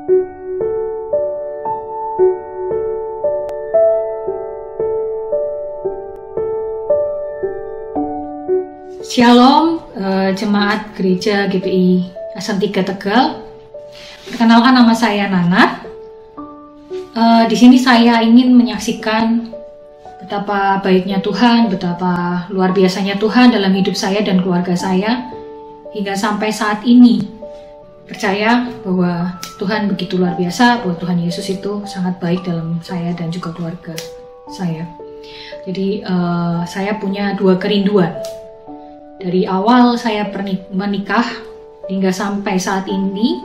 Shalom, Jemaat Gereja GPI Asan 3 Tegal. Perkenalkan, nama saya Nana. Di sini saya ingin menyaksikan betapa baiknya Tuhan, betapa luar biasanya Tuhan dalam hidup saya dan keluarga saya hingga sampai saat ini. Percaya bahwa Tuhan begitu luar biasa, bahwa Tuhan Yesus itu sangat baik dalam saya dan juga keluarga saya. Jadi saya punya dua kerinduan. Dari awal saya menikah hingga sampai saat ini,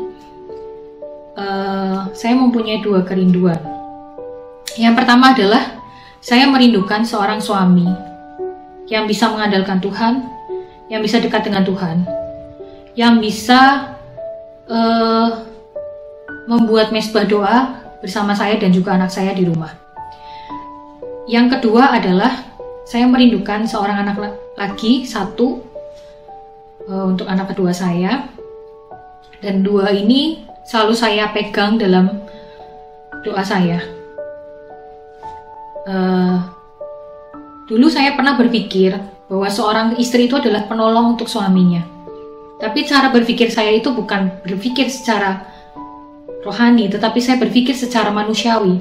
saya mempunyai dua kerinduan. Yang pertama adalah saya merindukan seorang suami yang bisa mengandalkan Tuhan, yang bisa dekat dengan Tuhan, yang bisa membuat mezbah doa bersama saya dan juga anak saya di rumah. Yang kedua adalah saya merindukan seorang anak lagi, satu untuk anak kedua saya, dan dua ini selalu saya pegang dalam doa saya. Dulu saya pernah berpikir bahwa seorang istri itu adalah penolong untuk suaminya, tapi cara berpikir saya itu bukan berpikir secara rohani, tetapi saya berpikir secara manusiawi,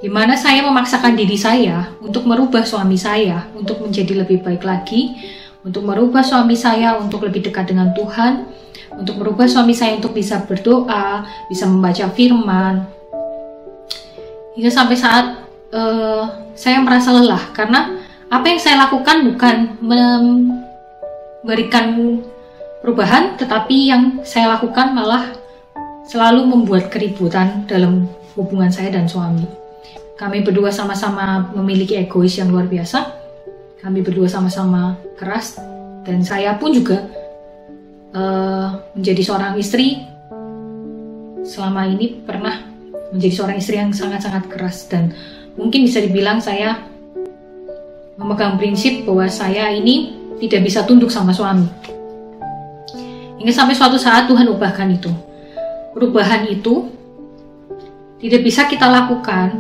di mana saya memaksakan diri saya untuk merubah suami saya untuk menjadi lebih baik lagi, untuk merubah suami saya untuk lebih dekat dengan Tuhan, untuk merubah suami saya untuk bisa berdoa, bisa membaca firman. Hingga sampai saat saya merasa lelah, karena apa yang saya lakukan bukan memberikan perubahan, tetapi yang saya lakukan malah selalu membuat keributan dalam hubungan saya dan suami. Kami berdua sama-sama memiliki egois yang luar biasa. Kami berdua sama-sama keras, dan saya pun juga menjadi seorang istri selama ini pernah menjadi seorang istri yang sangat-sangat keras, dan mungkin bisa dibilang saya memegang prinsip bahwa saya ini tidak bisa tunduk sama suami. Hingga sampai suatu saat Tuhan ubahkan itu. Perubahan itu tidak bisa kita lakukan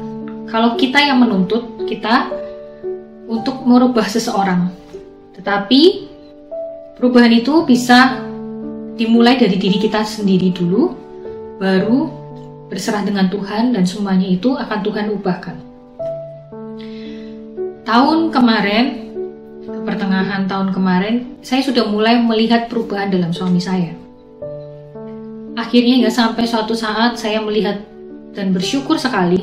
kalau kita yang menuntut kita untuk merubah seseorang. Tetapi perubahan itu bisa dimulai dari diri kita sendiri dulu, baru berserah dengan Tuhan, dan semuanya itu akan Tuhan ubahkan. Tahun kemarin, pertengahan tahun kemarin, saya sudah mulai melihat perubahan dalam suami saya. Akhirnya hingga sampai suatu saat saya melihat dan bersyukur sekali,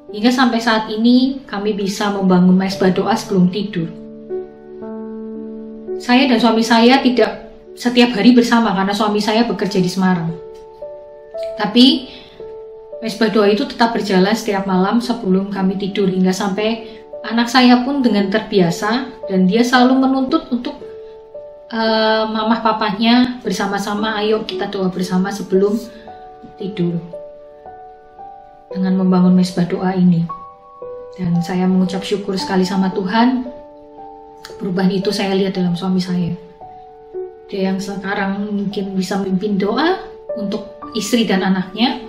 hingga sampai saat ini kami bisa membangun mezbah doa sebelum tidur. Saya dan suami saya tidak setiap hari bersama karena suami saya bekerja di Semarang. Tapi mezbah doa itu tetap berjalan setiap malam sebelum kami tidur, hingga sampai anak saya pun dengan terbiasa, dan dia selalu menuntut untuk mamah papanya bersama-sama, ayo kita doa bersama sebelum tidur. Dengan membangun mezbah doa ini, dan saya mengucap syukur sekali sama Tuhan. Perubahan itu saya lihat dalam suami saya. Dia yang sekarang mungkin bisa memimpin doa untuk istri dan anaknya,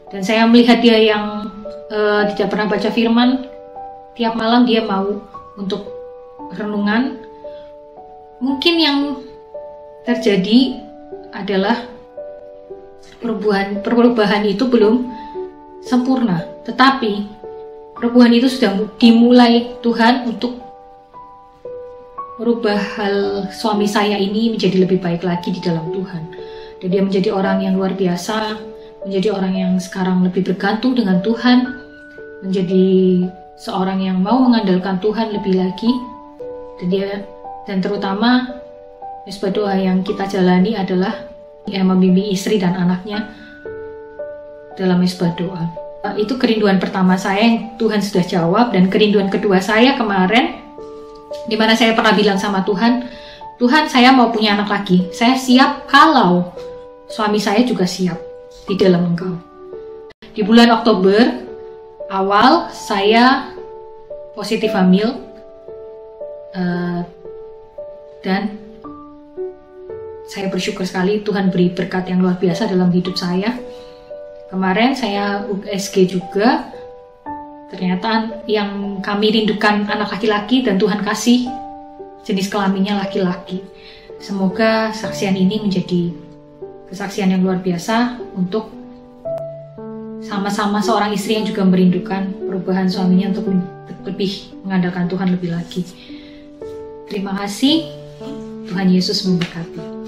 dan saya melihat dia yang tidak pernah baca firman, tiap malam dia mau untuk renungan. Mungkin yang terjadi adalah perubahan itu belum sempurna, tetapi perubahan itu sudah dimulai Tuhan untuk merubah hal suami saya ini menjadi lebih baik lagi di dalam Tuhan. Dan dia menjadi orang yang luar biasa, menjadi orang yang sekarang lebih bergantung dengan Tuhan, menjadi seorang yang mau mengandalkan Tuhan lebih lagi. Dan terutama mezbah doa yang kita jalani adalah yang membimbing istri dan anaknya dalam mezbah doa. Itu kerinduan pertama saya yang Tuhan sudah jawab, dan kerinduan kedua saya kemarin, di mana saya pernah bilang sama Tuhan, Tuhan, saya mau punya anak lagi. Saya siap kalau suami saya juga siap di dalam Engkau. Di bulan Oktober awal saya positif hamil, dan saya bersyukur sekali Tuhan beri berkat yang luar biasa dalam hidup saya. Kemarin saya USG juga, ternyata yang kami rindukan anak laki-laki dan Tuhan kasih jenis kelaminnya laki-laki. Semoga saksian ini menjadi kesaksian yang luar biasa untuk sama-sama seorang istri yang juga merindukan perubahan suaminya untuk lebih mengandalkan Tuhan lebih lagi. Terima kasih, Tuhan Yesus memberkati.